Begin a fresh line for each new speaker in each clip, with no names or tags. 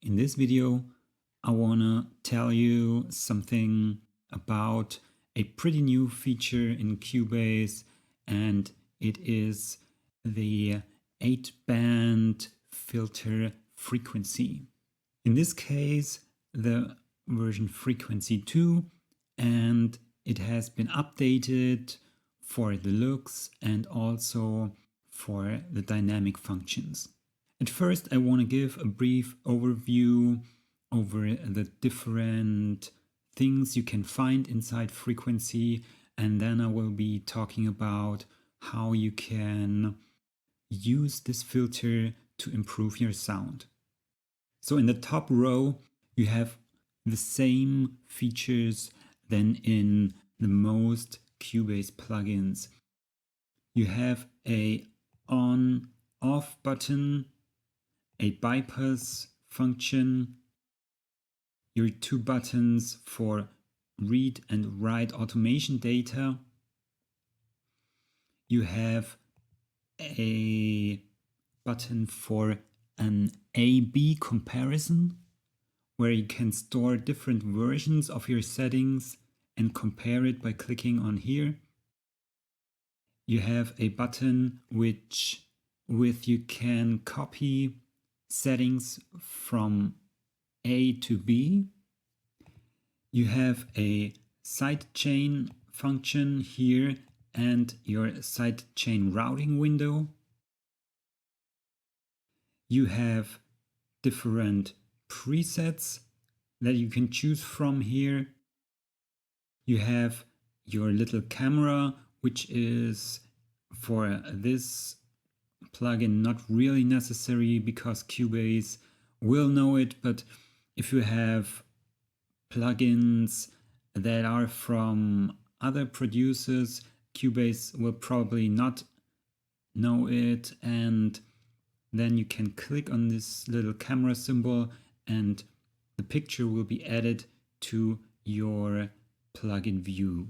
In this video, I want to tell you something about a pretty new feature in Cubase, and it is the 8-band filter frequency. In this case, the version Frequency 2, and it has been updated for the looks and also for the dynamic functions. At first, I want to give a brief overview over the different things you can find inside Frequency, and then I will be talking about how you can use this filter to improve your sound. So in the top row, you have the same features than in the most Cubase plugins. You have a on-off button, a bypass function, your two buttons for read and write automation data. You have a button for an A/B comparison, where you can store different versions of your settings and compare it by clicking on here. You have a button with you can copy settings from A to B. You have a sidechain function here and your sidechain routing window. You have different presets that you can choose from here. You have your little camera, which is for this plugin not really necessary because Cubase will know it, but if you have plugins that are from other producers, Cubase will probably not know it, and then you can click on this little camera symbol and the picture will be added to your plugin view.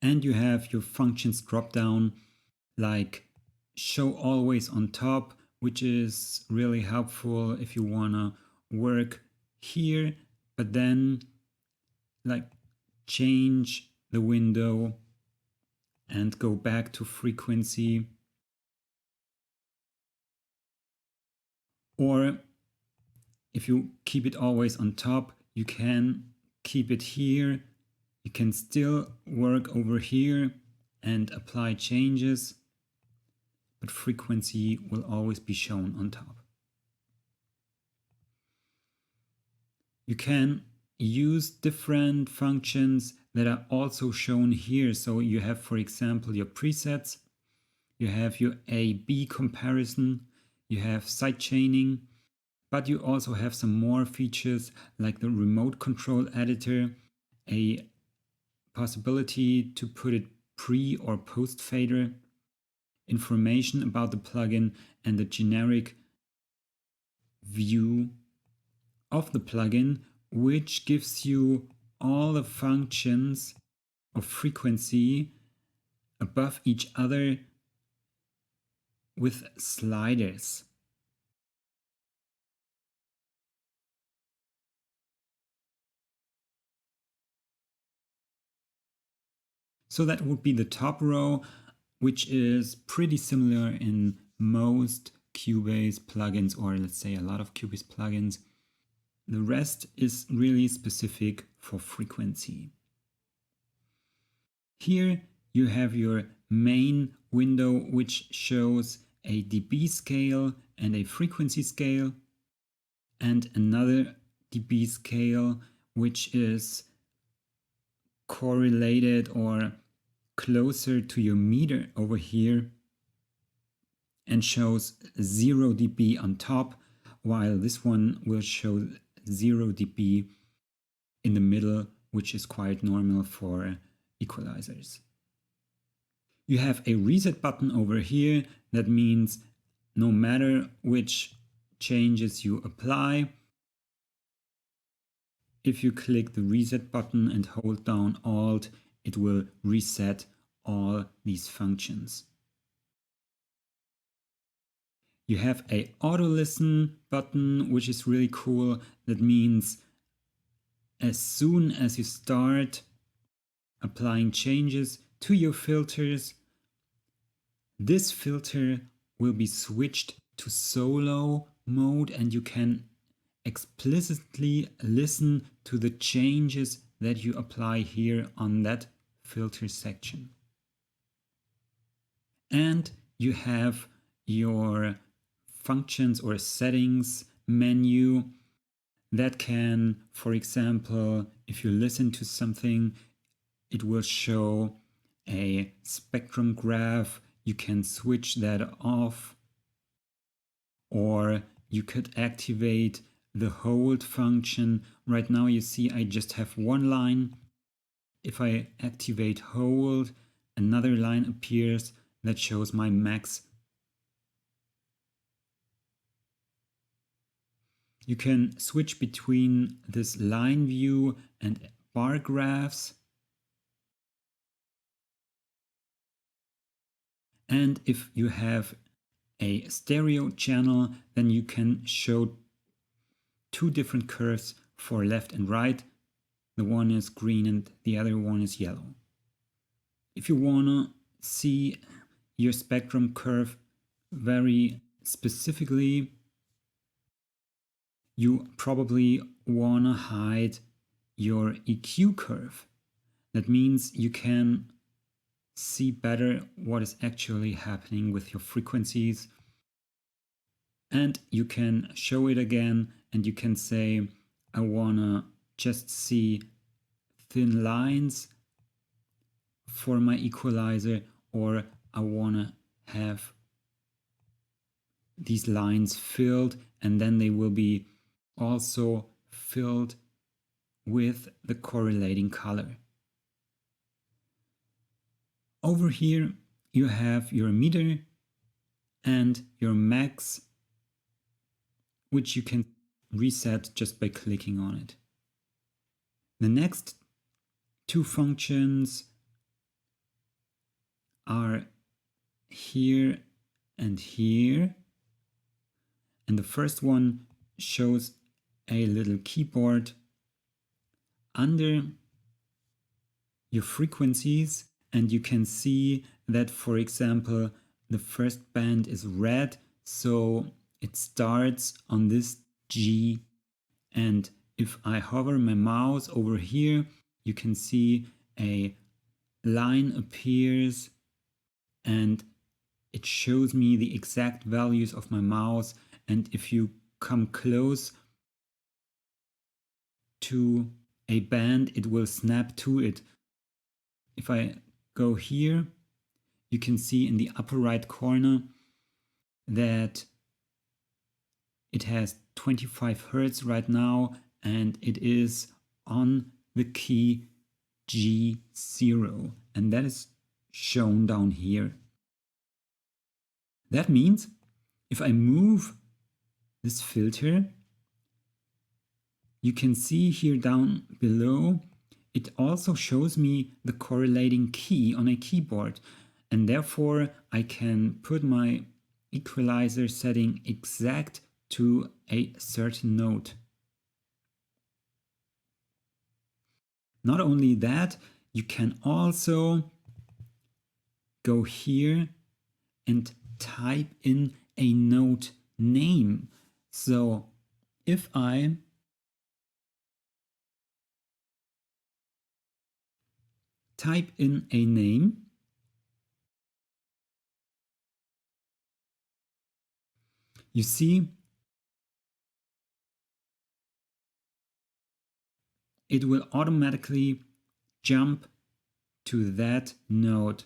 And you have your functions drop down, like show always on top, which is really helpful if you want to work here, but then like change the window and go back to frequency. Or if you keep it always on top, you can keep it here. You can still work over here and apply changes, but frequency will always be shown on top. You can use different functions that are also shown here. So you have, for example, your presets, you have your A/B comparison, you have sidechaining, but you also have some more features like the remote control editor, a possibility to put it pre or post fader, information about the plugin, and the generic view of the plugin, which gives you all the functions of frequency above each other with sliders. So that would be the top row, which is pretty similar in most Cubase plugins, or let's say a lot of Cubase plugins. The rest is really specific for frequency. Here you have your main window, which shows a dB scale and a frequency scale, and another dB scale, which is correlated or closer to your meter over here and shows 0 dB on top, while this one will show 0 dB in the middle, which is quite normal for equalizers. You have a reset button over here. That means no matter which changes you apply, if you click the reset button and hold down Alt, it will reset all these functions. You have a auto listen button, which is really cool. That means as soon as you start applying changes to your filters, this filter will be switched to solo mode and you can explicitly listen to the changes that you apply here on that filter section. And you have your functions or settings menu that can, for example, if you listen to something, it will show a spectrum graph. You can switch that off, or you could activate the hold function. Right now you see I just have one line. If I activate hold, another line appears that shows my max. You can switch between this line view and bar graphs. And if you have a stereo channel, then you can show two different curves for left and right. The one is green and the other one is yellow. If you want to see your spectrum curve very specifically, you probably want to hide your EQ curve. That means you can see better what is actually happening with your frequencies. And you can show it again and you can say, I want to just see thin lines for my equalizer, or I want to have these lines filled, and then they will be also filled with the correlating color. Over here you have your meter and your max, which you can reset just by clicking on it. The next two functions are here and here. And the first one shows a little keyboard under your frequencies, and you can see that, for example, the first band is red, so it starts on this G. And if I hover my mouse over here, you can see a line appears and it shows me the exact values of my mouse. And if you come close to a band, it will snap to it. If I go here, you can see in the upper right corner that it has 25 Hertz right now, and it is on the key G0, and that is shown down here. That means if I move this filter, you can see here down below, it also shows me the correlating key on a keyboard, and therefore I can put my equalizer setting exact to a certain note. Not only that, you can also go here and type in a note name. So if I type in a name, you see it will automatically jump to that note.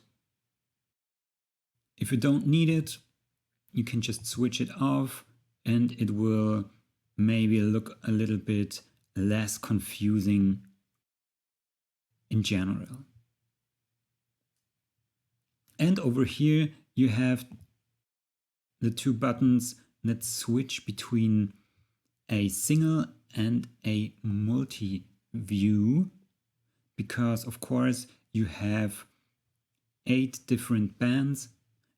If you don't need it, you can just switch it off and it will maybe look a little bit less confusing in general. And over here you have the two buttons that switch between a single and a multi-view, because of course you have 8 different bands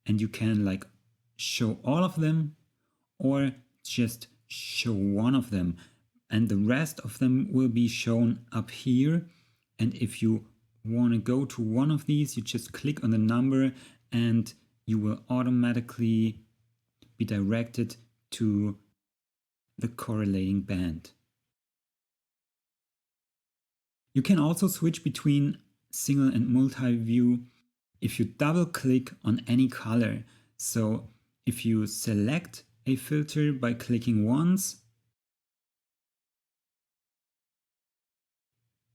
and you can like show all of them, or just show one of them, and the rest of them will be shown up here. And if you want to go to one of these, you just click on the number and you will automatically be directed to the correlating band. You can also switch between single and multi-view if you double click on any color. So if you select a filter by clicking once,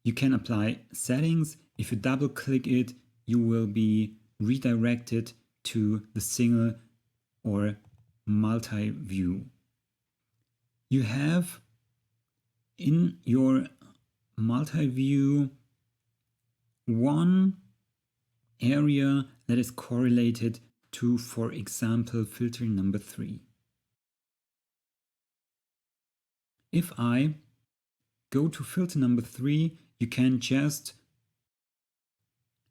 you can apply settings. If you double click it, you will be redirected to the single or multi-view. You have in your multi-view one area that is correlated to, for example, filter number 3. If I go to filter number 3, you can just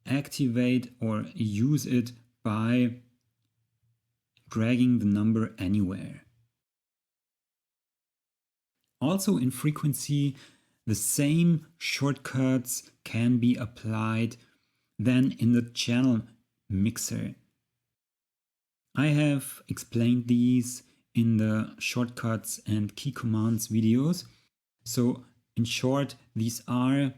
activate or use it by dragging the number anywhere. Also in frequency, the same shortcuts can be applied then in the channel mixer. I have explained these in the shortcuts and key commands videos. So in short, these are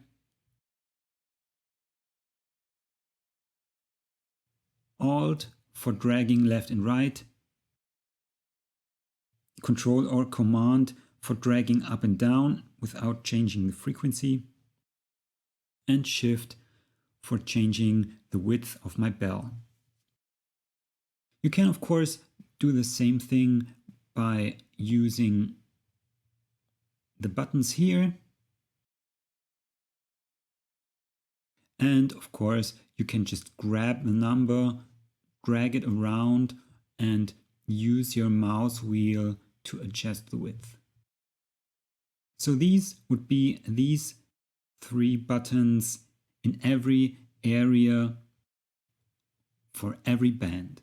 Alt for dragging left and right, Control or Command for dragging up and down without changing the frequency, and Shift for changing the width of my bell. You can of course do the same thing by using the buttons here. And of course, you can just grab the number, drag it around, and use your mouse wheel to adjust the width. So these would be these 3 buttons in every area for every band.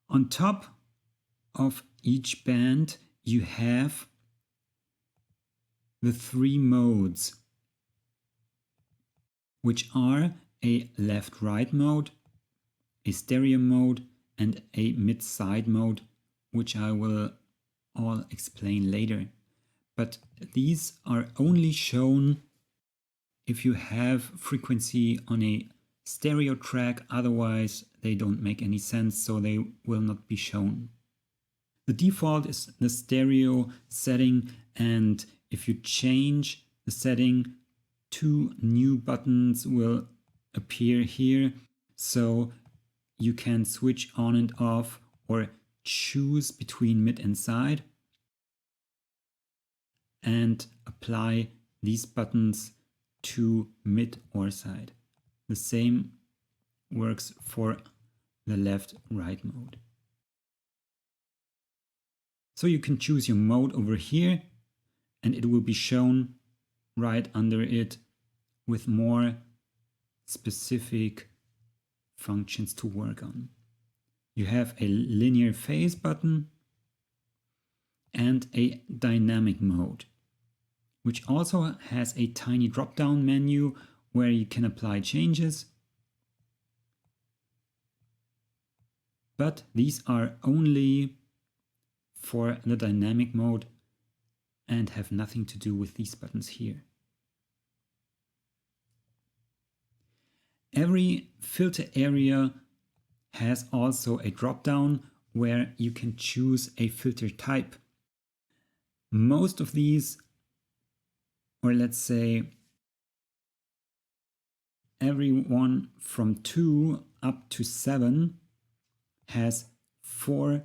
On top of each band, you have the 3 modes, which are a left-right mode, a stereo mode, and a mid-side mode, which I will all explain later. But these are only shown if you have frequency on a stereo track, otherwise they don't make any sense, so they will not be shown. The default is the stereo setting, and if you change the setting, 2 new buttons will appear here, so you can switch on and off or choose between mid and side and apply these buttons to mid or side. The same works for the left-right mode. So you can choose your mode over here and it will be shown right under it with more specific functions to work on. You have a linear phase button and a dynamic mode, which also has a tiny drop-down menu where you can apply changes. But these are only for the dynamic mode and have nothing to do with these buttons here. Every filter area has also a drop-down where you can choose a filter type. Most of these, or let's say every one from 2 up to 7, has 4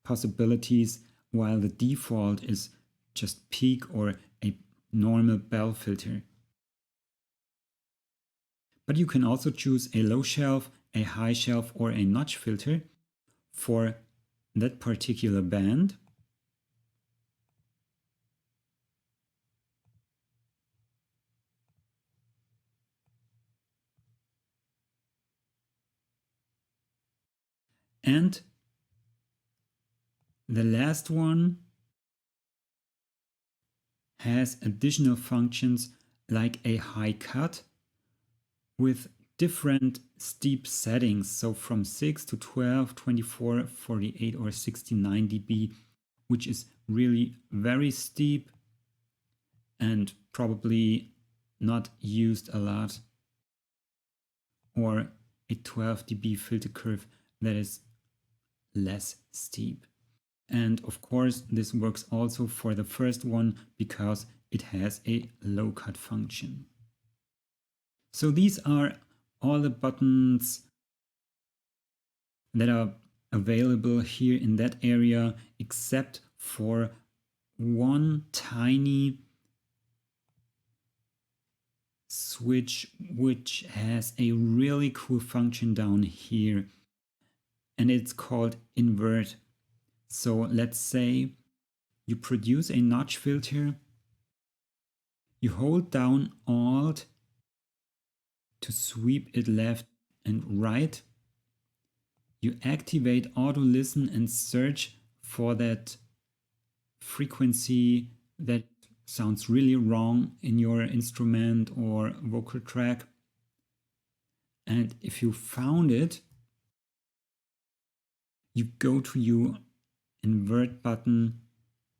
possibilities, while the default is just peak or a normal bell filter. But you can also choose a low shelf, a high shelf, or a notch filter for that particular band. And The last one has additional functions like a high cut with different steep settings, so from 6 to 12, 24, 48 or 69 dB, which is really very steep and probably not used a lot, or a 12 dB filter curve that is less steep. And of course, this works also for the first one because it has a low cut function. So these are all the buttons that are available here in that area, except for one tiny switch which has a really cool function down here, and it's called invert. So let's say you produce a notch filter, you hold down Alt to sweep it left and right, you activate auto listen and search for that frequency that sounds really wrong in your instrument or vocal track. And if you found it, you go to your invert button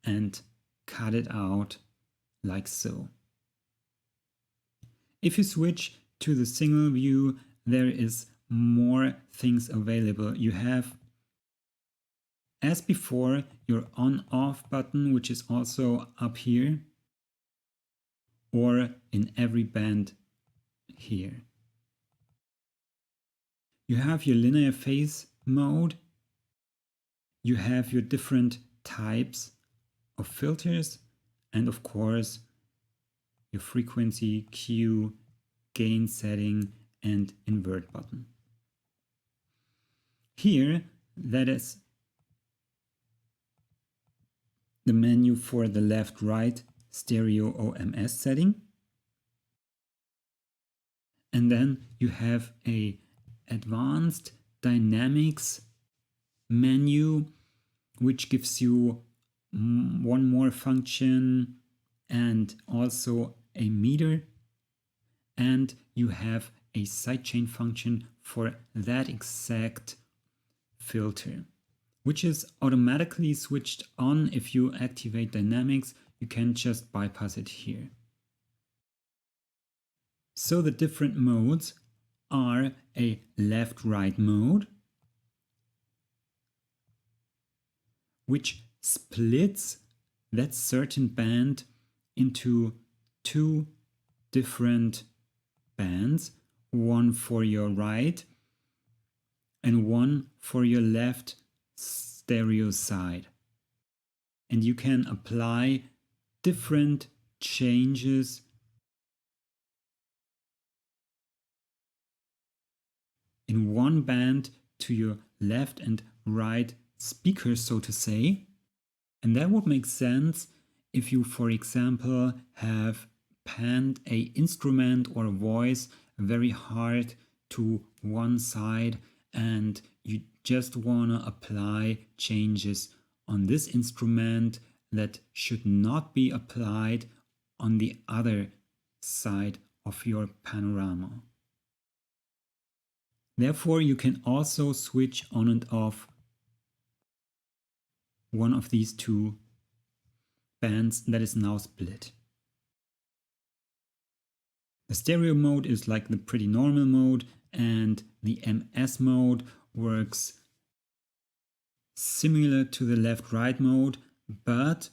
and cut it out like so. If you switch to the single view, there is more things available. You have, as before, your on-off button, which is also up here, or in every band here. You have your linear phase mode. You have your different types of filters, and of course, your frequency, Q, gain setting, and invert button. Here, that is the menu for the left-right stereo OMS setting. And then you have a advanced dynamics menu, which gives you one more function and also a meter. And you have a sidechain function for that exact filter, which is automatically switched on if you activate dynamics. You can just bypass it here. So the different modes are a left-right mode, which splits that certain band into two different bands, one for your right and one for your left stereo side. And you can apply different changes in one band to your left and right speakers, so to say. And that would make sense if you, for example, have panned an instrument or a voice very hard to one side and you just want to apply changes on this instrument that should not be applied on the other side of your panorama. Therefore, you can also switch on and off one of these two bands that is now split. The stereo mode is like the pretty normal mode, and the MS mode works similar to the left-right mode, but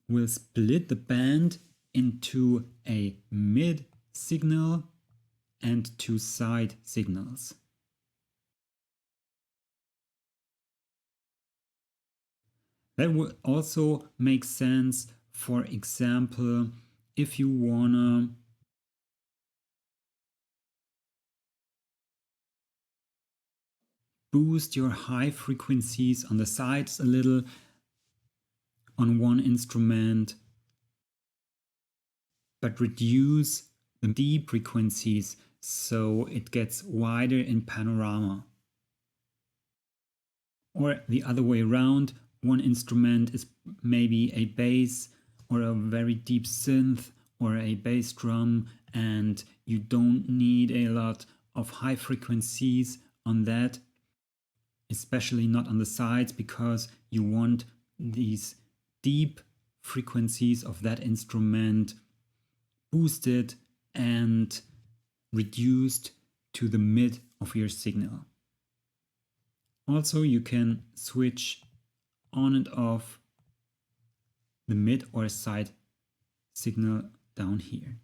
will split the band into a mid signal and two side signals. That would also make sense, for example, if you wanna boost your high frequencies on the sides a little on one instrument, but reduce the deep frequencies so it gets wider in panorama. Or the other way around, one instrument is maybe a bass or a very deep synth or a bass drum, and you don't need a lot of high frequencies on that, especially not on the sides, because you want these deep frequencies of that instrument boosted and reduced to the mid of your signal. Also, you can switch on and off the mid or side signal down here.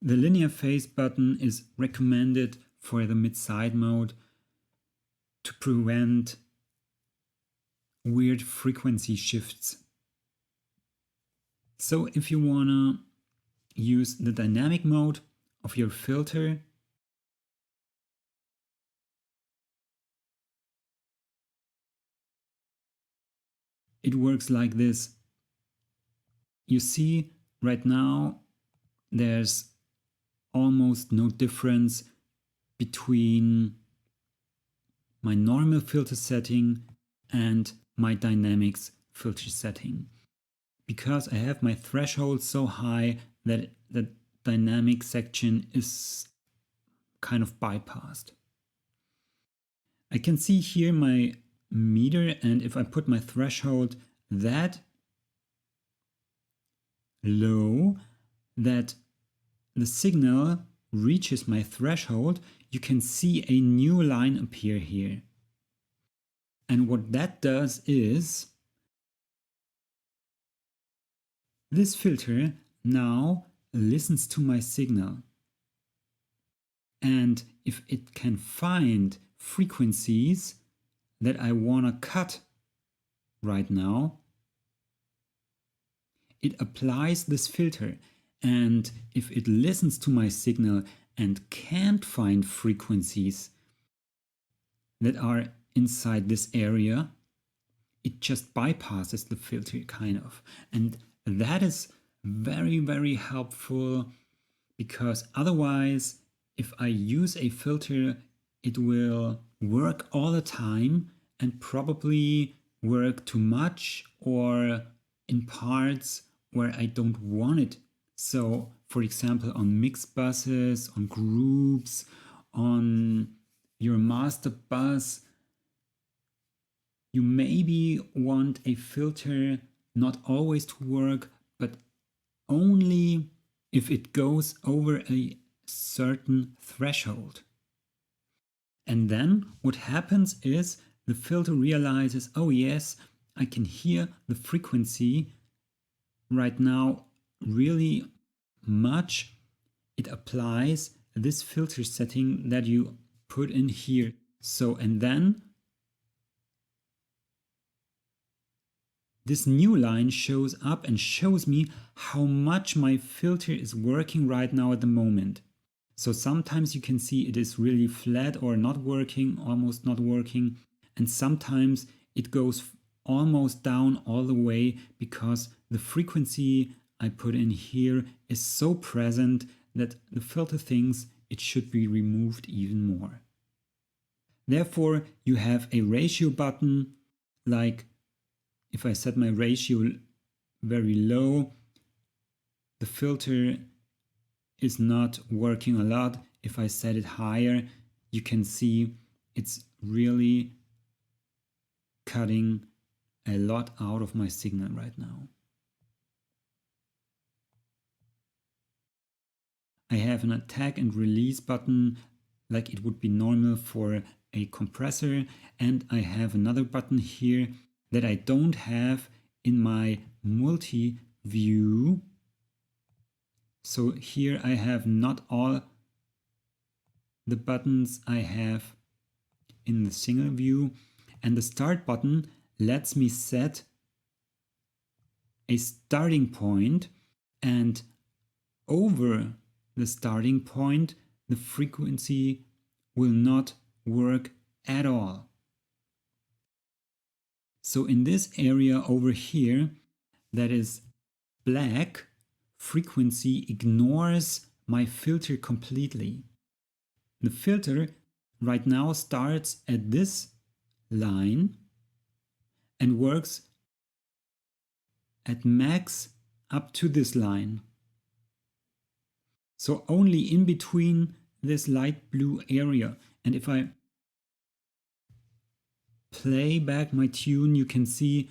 The linear phase button is recommended for the mid-side mode to prevent weird frequency shifts. So if you wanna use the dynamic mode of your filter, it works like this. You see right now there's almost no difference between my normal filter setting and my dynamics filter setting, because I have my threshold so high that the dynamic section is kind of bypassed. I can see here my meter, and if I put my threshold that low that the signal reaches my threshold, you can see a new line appear here. And what that does is this filter now listens to my signal. And if it can find frequencies that I want to cut right now, it applies this filter. And if it listens to my signal and can't find frequencies that are inside this area, it just bypasses the filter kind of. And that is very, very helpful, because otherwise, if I use a filter, it will work all the time and probably work too much or in parts where I don't want it. So, for example, on mix buses, on groups, on your master bus, you maybe want a filter not always to work, but only if it goes over a certain threshold. And then what happens is the filter realizes, oh yes, I can hear the frequency right now really much. It applies this filter setting that you put in here. So, and then this new line shows up and shows me how much my filter is working right now at the moment. So sometimes you can see it is really flat or not working, almost not working. And sometimes it goes almost down all the way because the frequency I put in here is so present that the filter thinks it should be removed even more. Therefore, you have a ratio button, like if I set my ratio very low, the filter is not working a lot. If I set it higher, you can see it's really cutting a lot out of my signal right now. I have an attack and release button like it would be normal for a compressor, and I have another button here that I don't have in my multi-view. So here I have not all the buttons I have in the single view, and the start button lets me set a starting point, and over the starting point the frequency will not work at all. So in this area over here that is black, frequency ignores my filter completely. The filter right now starts at this line and works at max up to this line. So only in between this light blue area. And if I play back my tune, you can see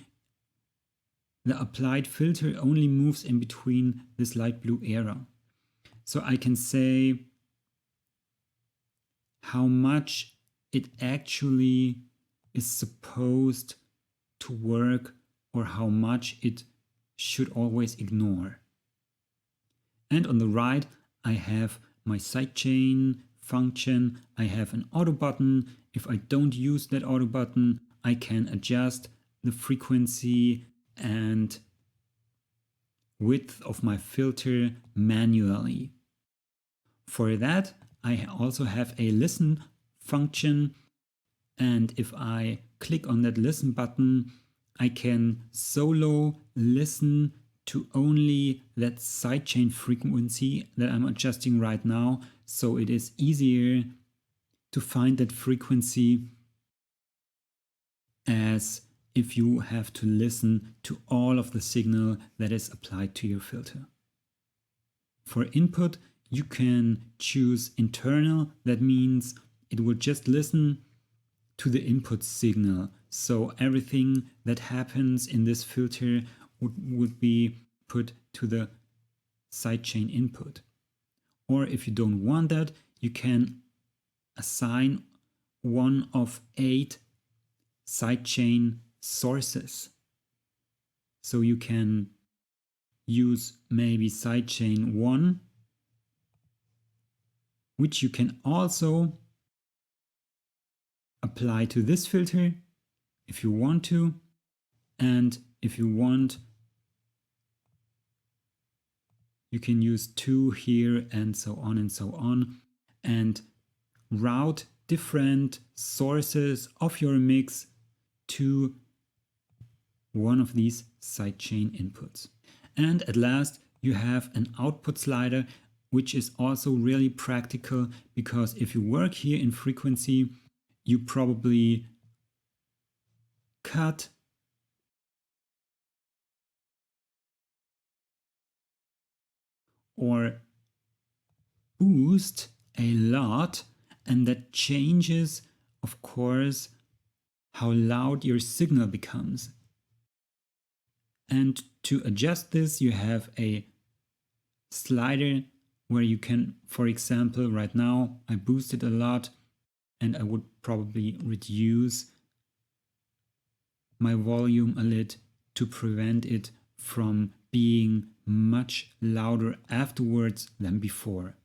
the applied filter only moves in between this light blue area. So I can say how much it actually is supposed to work or how much it should always ignore. And on the right, I have my sidechain function. I have an auto button. If I don't use that auto button, I can adjust the frequency and width of my filter manually. For that, I also have a listen function. And if I click on that listen button, I can solo listen to only that sidechain frequency that I'm adjusting right now. So it is easier to find that frequency as if you have to listen to all of the signal that is applied to your filter. For input, you can choose internal. That means it will just listen to the input signal. So everything that happens in this filter would be put to the sidechain input. Or if you don't want that, you can assign one of 8 sidechain sources. So you can use maybe sidechain 1, which you can also apply to this filter if you want to, and if you want, you can use 2 here and so on, and route different sources of your mix to one of these sidechain inputs. And at last, you have an output slider, which is also really practical, because if you work here in frequency, you probably cut or boost a lot, and that changes, of course, how loud your signal becomes. And to adjust this, you have a slider where you can, for example, right now I boosted a lot, and I would probably reduce my volume a little to prevent it from being much louder afterwards than before.